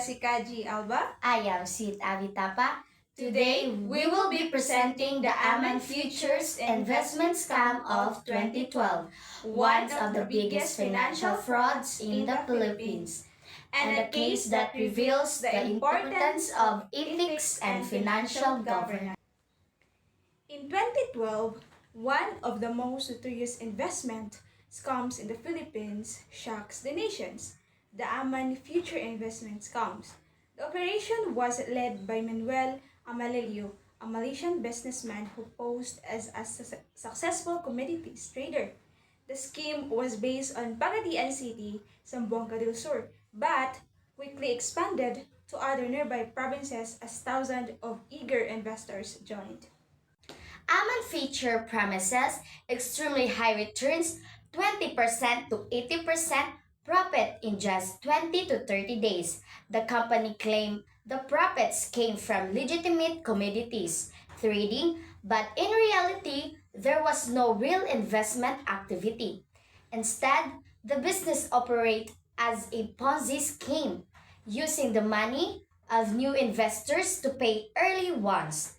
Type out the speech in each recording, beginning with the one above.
Jessica G. Alba. I am Sid Avitapa. Today, we will be presenting the Aman Futures Investment Scam of 2012, one of the biggest financial frauds in the Philippines, and a case that reveals the importance of ethics and financial governance. In 2012, one of the most notorious investment scams in the Philippines shocks the nations, the Aman Future Investment Scams. The operation was led by Manuel Amalilio, a Malaysian businessman who posed as a successful commodities trader. The scheme was based on Pagadian City, Zamboanga del Sur, but quickly expanded to other nearby provinces as thousands of eager investors joined. Aman feature promises extremely high returns, 20% to 80% profit in just 20 to 30 days. The company claimed the profits came from legitimate commodities trading, but in reality, there was no real investment activity. Instead, the business operated as a Ponzi scheme, using the money of new investors to pay early ones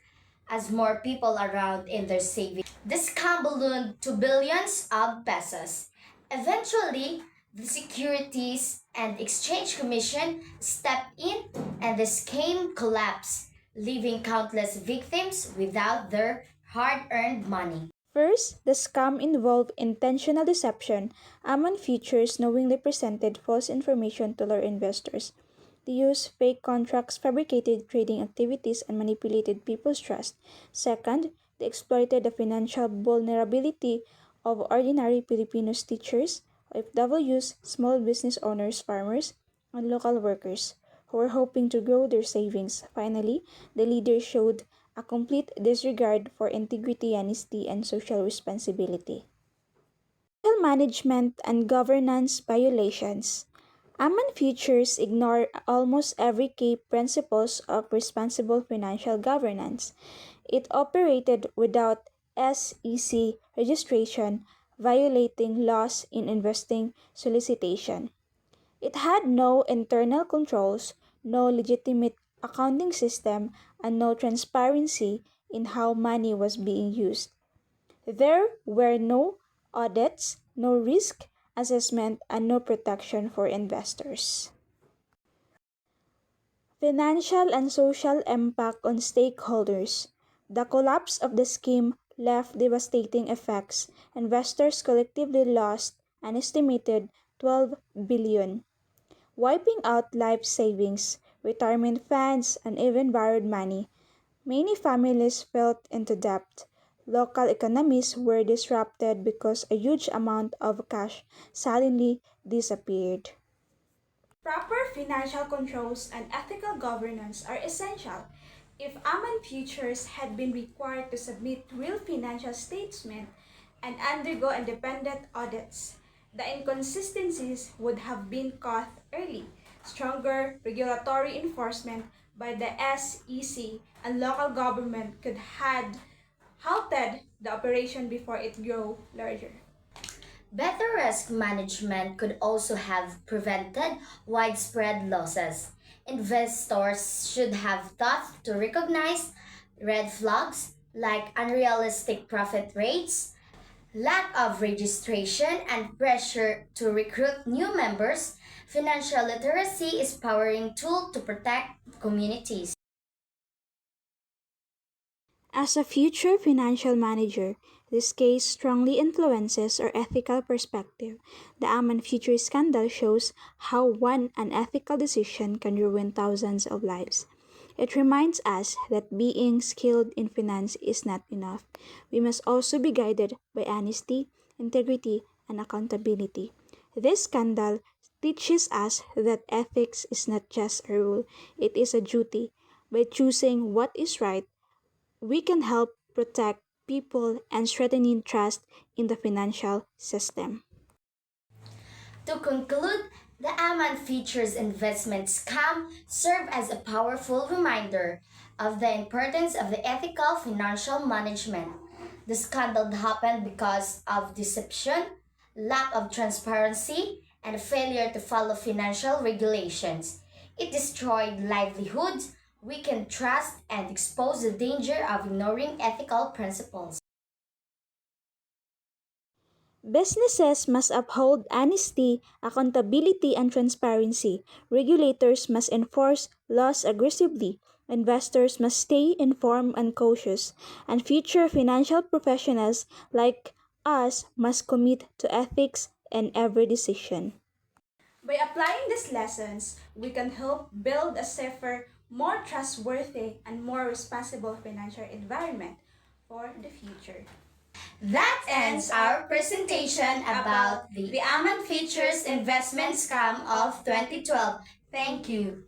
as more people around in their savings. This scam ballooned to billions of pesos. Eventually, the Securities and Exchange Commission stepped in and the scheme collapsed, leaving countless victims without their hard-earned money. First, the scam involved intentional deception. Aman Futures knowingly presented false information to their investors. They used fake contracts, fabricated trading activities, and manipulated people's trust. Second, they exploited the financial vulnerability of ordinary Filipinos teachers, OFWs, small business owners, farmers, and local workers who were hoping to grow their savings. Finally, the leaders showed a complete disregard for integrity, honesty, and social responsibility. Financial management and governance violations. Aman Futures ignore almost every key principles of responsible financial governance. It operated without SEC registration, violating laws in investing solicitation. It had no internal controls, no legitimate accounting system, and no transparency in how money was being used. There were no audits, no risk assessment, and no protection for investors. Financial and social impact on stakeholders. The collapse of the scheme left devastating effects. Investors collectively lost an estimated 12 billion, wiping out life savings, retirement funds, and even borrowed money. Many families fell into debt. Local economies were disrupted because a huge amount of cash suddenly disappeared. Proper financial controls and ethical governance are essential. If Aman Futures had been required to submit real financial statements and undergo independent audits, the inconsistencies would have been caught early. Stronger regulatory enforcement by the SEC and local government could have halted the operation before it grew larger. Better risk management could also have prevented widespread losses. Investors should have thought to recognize red flags like unrealistic profit rates, lack of registration, and pressure to recruit new members. Financial literacy is a powering tool to protect communities. As a future financial manager, this case strongly influences our ethical perspective. The Aman Future scandal shows how one unethical decision can ruin thousands of lives. It reminds us that being skilled in finance is not enough. We must also be guided by honesty, integrity, and accountability. This scandal teaches us that ethics is not just a rule, it is a duty. By choosing what is right, we can help protect people and strengthening trust in the financial system. To conclude, the Aman Futures investment scam serve as a powerful reminder of the importance of the ethical financial management. The scandal happened because of deception, lack of transparency, and failure to follow financial regulations. It destroyed livelihoods, weakened trust, and exposed the danger of ignoring ethical principles. Businesses must uphold honesty, accountability, and transparency. Regulators must enforce laws aggressively. Investors must stay informed and cautious. And future financial professionals like us must commit to ethics in every decision. By applying these lessons, we can help build a safer, more trustworthy, and more responsible financial environment for the future. That ends our presentation about the Aman Features Investment Scam of 2012. Thank you.